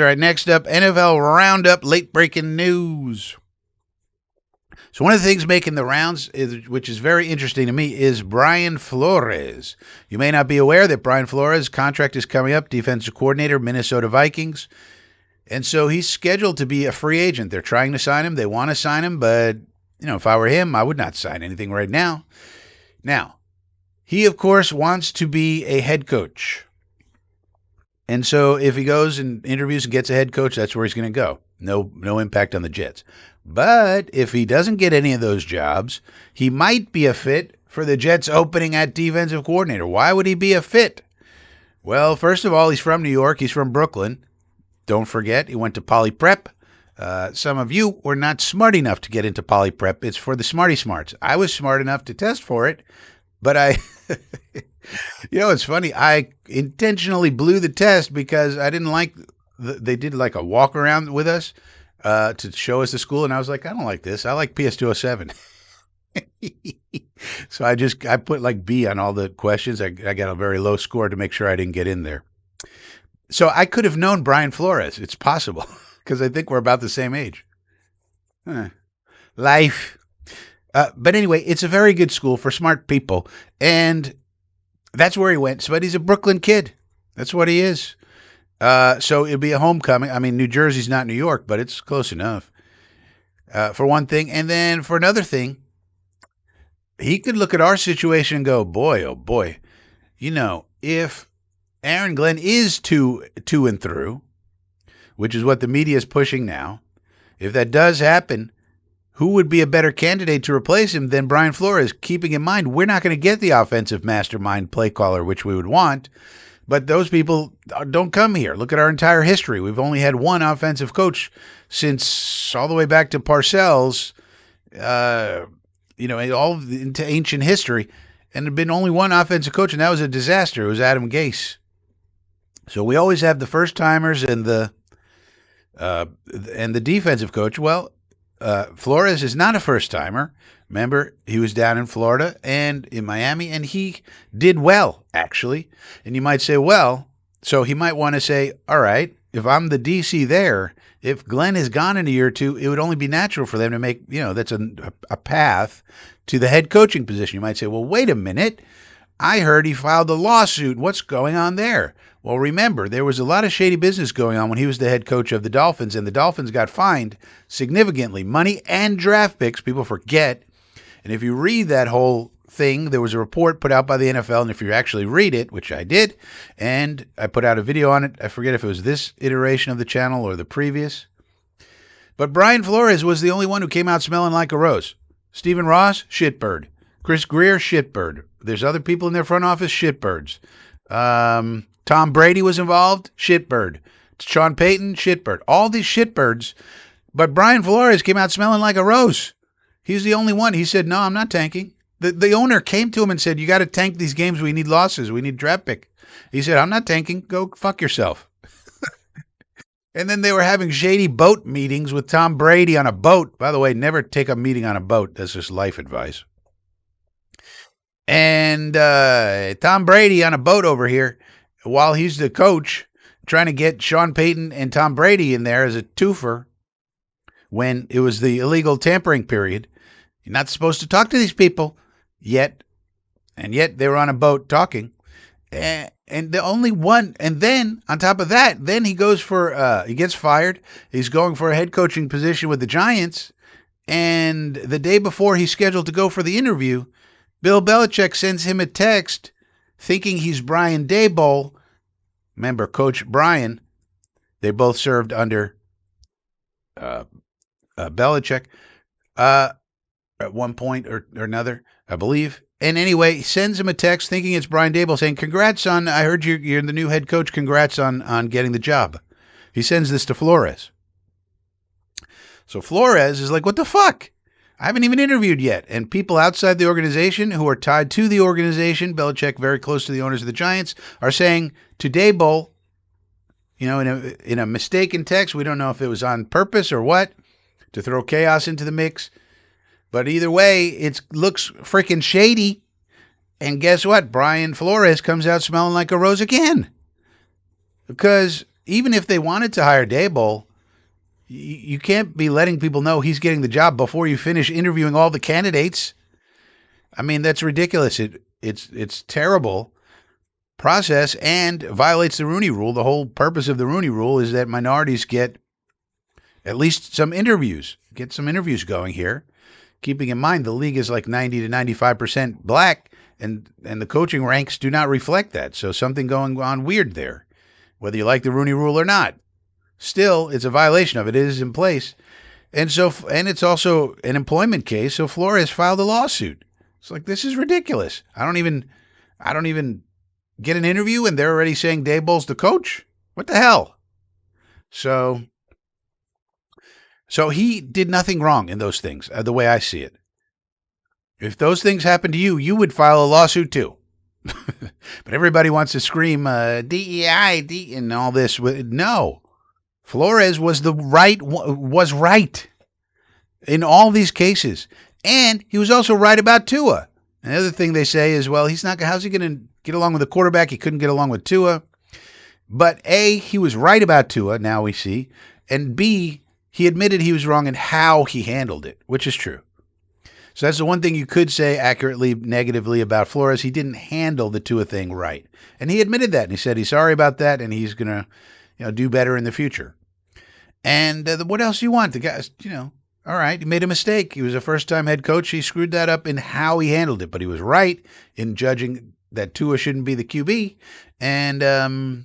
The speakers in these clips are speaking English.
All right, next up, NFL Roundup, late breaking news. So one of the things making the rounds, which is very interesting to me, is Brian Flores. You may not be aware that Brian Flores' contract is coming up, defensive coordinator, Minnesota Vikings. And so he's scheduled to be a free agent. They're trying to sign him. They want to sign him, but, if I were him, I would not sign anything right now. Now, he, of course, wants to be a head coach. And so if he goes and interviews and gets a head coach, that's where he's going to go. No impact on the Jets. But if he doesn't get any of those jobs, he might be a fit for the Jets opening at defensive coordinator. Why would he be a fit? Well, first of all, he's from New York. He's from Brooklyn. Don't forget, he went to Poly Prep. Some of you were not smart enough to get into Poly Prep. It's for the smarty smarts. I was smart enough to test for it, but I... it's funny. I intentionally blew the test because I didn't like. They did like a walk around with us to show us the school, and I was like, I don't like this. I like PS207. So I put like B on all the questions. I got a very low score to make sure I didn't get in there. So I could have known Brian Flores. It's possible because I think we're about the same age. Life. But anyway, it's a very good school for smart people, and that's where he went. But he's a Brooklyn kid. That's what he is. So it'll be a homecoming. I mean, New Jersey's not New York, but it's close enough, for one thing. And then for another thing, he could look at our situation and go, boy, oh boy, if Aaron Glenn is two and through, which is what the media is pushing now, if that does happen, who would be a better candidate to replace him than Brian Flores, keeping in mind we're not going to get the offensive mastermind play caller, which we would want, but those people don't come here. Look at our entire history. We've only had one offensive coach since all the way back to Parcells, all into ancient history, and there'd been only one offensive coach, and that was a disaster. It was Adam Gase. So we always have the first-timers and the defensive coach. Well, Flores is not a first-timer. Remember, he was down in Florida and in Miami, and he did well, actually. And you might say, well, so he might want to say, all right, if I'm the DC there, if Glenn is gone in a year or two, it would only be natural for them to make, that's a path to the head coaching position. You might say, well, wait a minute. I heard he filed a lawsuit. What's going on there? Well, remember, there was a lot of shady business going on when he was the head coach of the Dolphins, and the Dolphins got fined significantly, money and draft picks. People forget. And if you read that whole thing, there was a report put out by the NFL, and if you actually read it, which I did, and I put out a video on it, I forget if it was this iteration of the channel or the previous, but Brian Flores was the only one who came out smelling like a rose. Stephen Ross, shitbird. Chris Greer, shitbird. There's other people in their front office, shitbirds. Tom Brady was involved, shitbird. Sean Payton, shitbird. All these shitbirds, but Brian Flores came out smelling like a rose. He's the only one. He said, no, I'm not tanking. The owner came to him and said, you got to tank these games. We need losses. We need draft pick. He said, I'm not tanking. Go fuck yourself. And then they were having shady boat meetings with Tom Brady on a boat. By the way, never take a meeting on a boat. That's just life advice. And Tom Brady on a boat over here, while he's the coach, trying to get Sean Payton and Tom Brady in there as a twofer when it was the illegal tampering period. You're not supposed to talk to these people yet. And yet they were on a boat talking. And the only one, and then on top of that, then he goes for, he gets fired. He's going for a head coaching position with the Giants. And the day before he's scheduled to go for the interview, Bill Belichick sends him a text thinking he's Brian Daboll. Remember, Coach Brian, they both served under Belichick at one point or another, I believe. And anyway, he sends him a text thinking it's Brian Daboll saying, congrats on, I heard you're the new head coach. Congrats on getting the job. He sends this to Flores. So Flores is like, what the fuck? I haven't even interviewed yet. And people outside the organization who are tied to the organization, Belichick very close to the owners of the Giants, are saying to Daboll, in a mistaken text, we don't know if it was on purpose or what, to throw chaos into the mix. But either way, it looks freaking shady. And guess what? Brian Flores comes out smelling like a rose again. Because, even if they wanted to hire Daboll, you can't be letting people know he's getting the job before you finish interviewing all the candidates. I mean, that's ridiculous. It's terrible process and violates the Rooney Rule. The whole purpose of the Rooney Rule is that minorities get at least some interviews. Get some interviews going here. Keeping in mind the league is like 90 to 95% black, and the coaching ranks do not reflect that. So something going on weird there, whether you like the Rooney Rule or not. Still, it's a violation of it. It is in place. And it's also an employment case. So Flores filed a lawsuit. It's like, this is ridiculous. I don't even get an interview and they're already saying Daboll's the coach. What the hell? So he did nothing wrong in those things, the way I see it. If those things happened to you, you would file a lawsuit too. But everybody wants to scream DEI, and all this. No. Flores was right in all these cases. And he was also right about Tua. Another thing they say is, well, how's he going to get along with the quarterback? He couldn't get along with Tua. But A, he was right about Tua, now we see. And B, he admitted he was wrong in how he handled it, which is true. So that's the one thing you could say accurately, negatively about Flores. He didn't handle the Tua thing right. And he admitted that. And he said he's sorry about that and he's going to do better in the future. And what else do you want? The guy's, all right, he made a mistake. He was a first-time head coach. He screwed that up in how he handled it. But he was right in judging that Tua shouldn't be the QB. And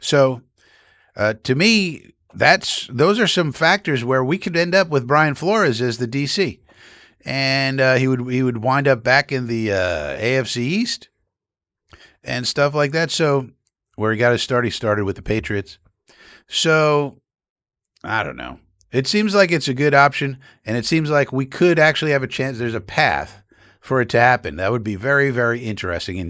so to me, those are some factors where we could end up with Brian Flores as the DC. And he would wind up back in the AFC East and stuff like that. So where he got his start, he started with the Patriots. So, I don't know. It seems like it's a good option, and it seems like we could actually have a chance. There's a path for it to happen. That would be very, very interesting.